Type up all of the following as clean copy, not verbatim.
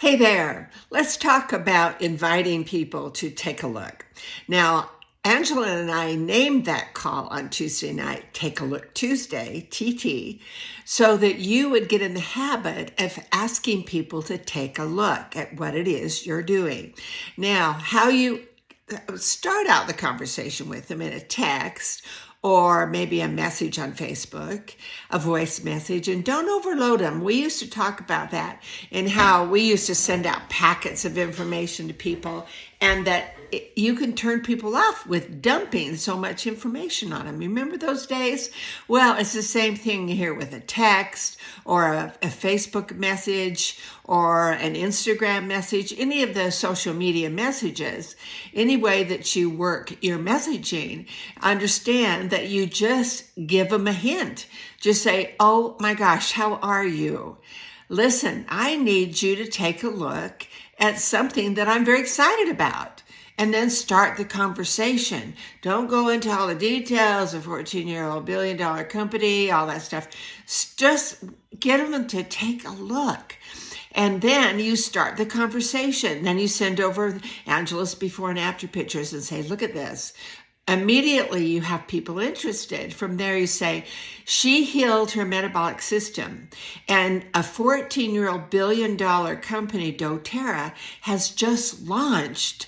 Hey there, let's talk about inviting people to take a look. Now, Angela and I named that call on Tuesday night, Take a Look Tuesday, TT, so that you would get in the habit of asking people to take a look at what it is you're doing. Now, how you start out the conversation with them in a text or maybe a message on Facebook, a voice message, and don't overload them. We used to talk about that and how we used to send out packets of information to people, and that you can turn people off with dumping so much information on them. You remember those days? Well, it's the same thing here with a text or a Facebook message or an Instagram message, any of the social media messages, any way that you work your messaging. Understand that you just give them a hint. Just say, oh my gosh, how are you? Listen, I need you to take a look at something that I'm very excited about. And then start the conversation. Don't go into all the details, a 14-year-old billion-dollar company, all that stuff. Just get them to take a look. And then you start the conversation. Then you send over Angela's before and after pictures and say, look at this. Immediately you have people interested. From there you say, she healed her metabolic system. And a 14-year-old billion-dollar company, doTERRA, has just launched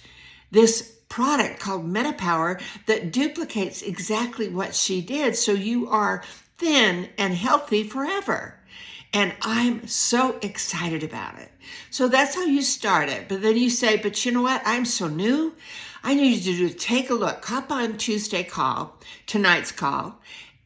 this product called MetaPower that duplicates exactly what she did. So you are thin and healthy forever. And I'm so excited about it. So that's how you start it. But then you say, but you know what? I'm so new. I need you to take a look. Hop on Tuesday call, tonight's call,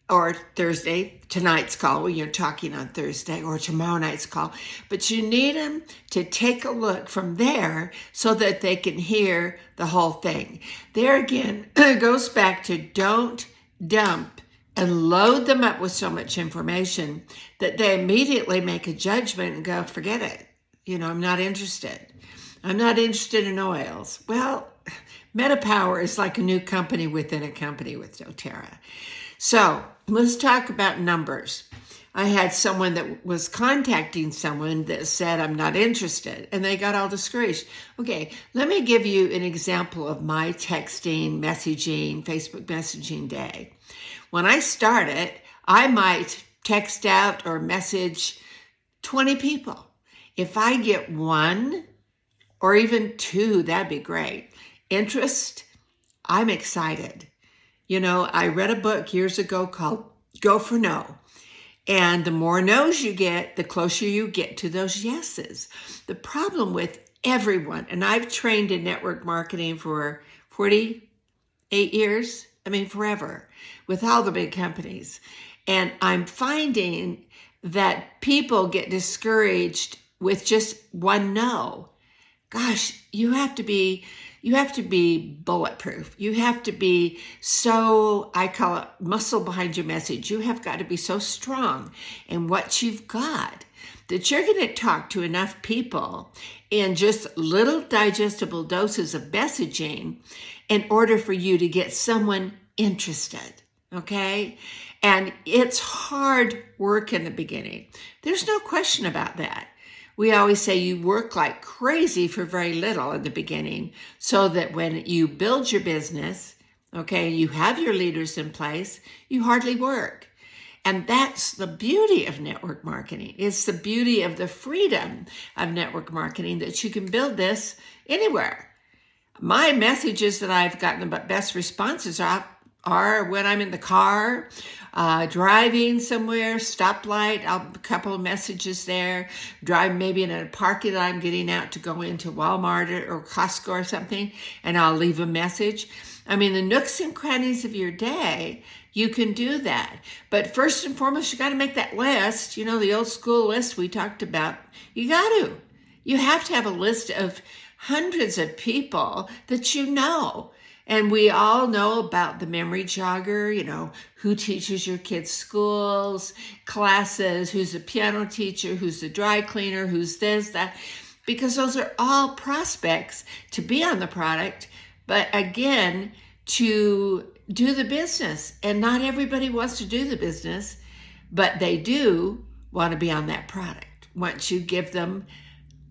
or Thursday, tonight's call when you're talking on Thursday, or tomorrow night's call. But you need them to take a look from there so that they can hear the whole thing. There again, it goes back to don't dump and load them up with so much information that they immediately make a judgment and go, forget it. I'm not interested. I'm not interested in oils. Well, MetaPower is like a new company within a company with doTERRA. So let's talk about numbers. I had someone that was contacting someone that said, I'm not interested, and they got all discouraged. Okay, let me give you an example of my texting, messaging, Facebook messaging day. When I started, I might text out or message 20 people. If I get one or even two, that'd be great. Interest, I'm excited. I read a book years ago called Go for No. And the more no's you get, the closer you get to those yeses. The problem with everyone, and I've trained in network marketing for 48 years, forever, with all the big companies. And I'm finding that people get discouraged with just one no. Gosh, you have to be bulletproof. You have to be so, I call it muscle behind your message. You have got to be so strong in what you've got that you're going to talk to enough people in just little digestible doses of messaging in order for you to get someone interested. Okay? And it's hard work in the beginning. There's no question about that. We always say you work like crazy for very little in the beginning so that when you build your business, okay, you have your leaders in place, you hardly work. And that's the beauty of network marketing. It's the beauty of the freedom of network marketing that you can build this anywhere. My messages that I've gotten the best responses are when I'm in the car, driving somewhere, stoplight, a couple of messages there, drive maybe in a parking lot, I'm getting out to go into Walmart or Costco or something, and I'll leave a message. The nooks and crannies of your day, you can do that. But first and foremost, you got to make that list, the old school list we talked about. You have to have a list of hundreds of people that you know. And we all know about the memory jogger, who teaches your kids' schools, classes, who's a piano teacher, who's a dry cleaner, who's this, that, because those are all prospects to be on the product, but again, to do the business. And not everybody wants to do the business, but they do want to be on that product. Once you give them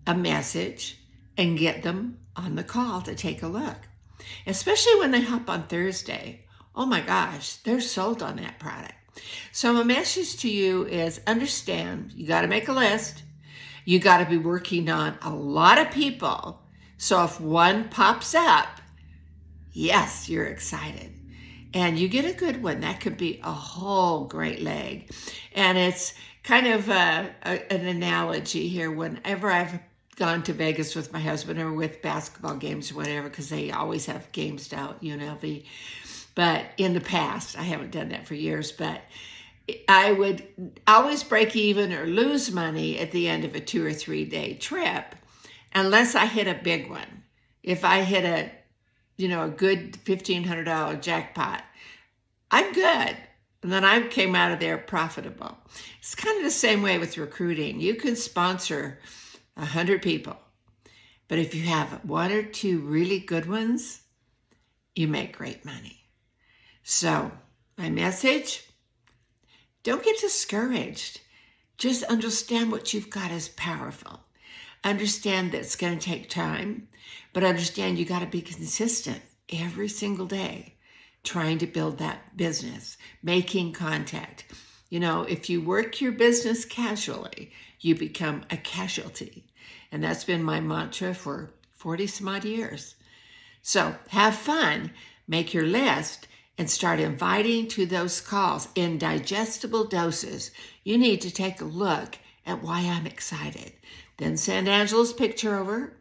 a message and get them on the call to take a look. Especially when they hop on Thursday. Oh my gosh, they're sold on that product. So my message to you is understand you got to make a list. You got to be working on a lot of people. So if one pops up, yes, you're excited. And you get a good one. That could be a whole great leg. And it's kind of an analogy here. Whenever I've gone to Vegas with my husband or with basketball games or whatever, because they always have games down at UNLV. But in the past, I haven't done that for years, but I would always break even or lose money at the end of a 2 or 3 day trip, unless I hit a big one. If I hit a good $1,500 jackpot, I'm good. And then I came out of there profitable. It's kind of the same way with recruiting. You can sponsor 100 people, but if you have 1 or 2 really good ones, you make great money. So my message, don't get discouraged. Just understand what you've got is powerful. Understand that it's going to take time, but understand you got to be consistent every single day, trying to build that business, making contact. If you work your business casually, you become a casualty. And that's been my mantra for 40 some odd years. So have fun, make your list, and start inviting to those calls in digestible doses. You need to take a look at why I'm excited. Then send Angela's picture over,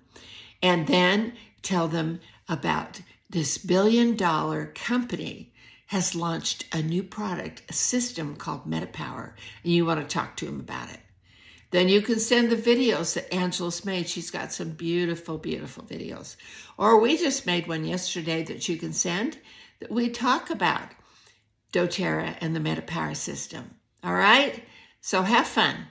and then tell them about this $1 billion company has launched a new product, a system called MetaPower, and you want to talk to them about it. Then you can send the videos that Angela's made. She's got some beautiful, beautiful videos. Or we just made one yesterday that you can send that we talk about doTERRA and the MetaPower system. All right? So have fun.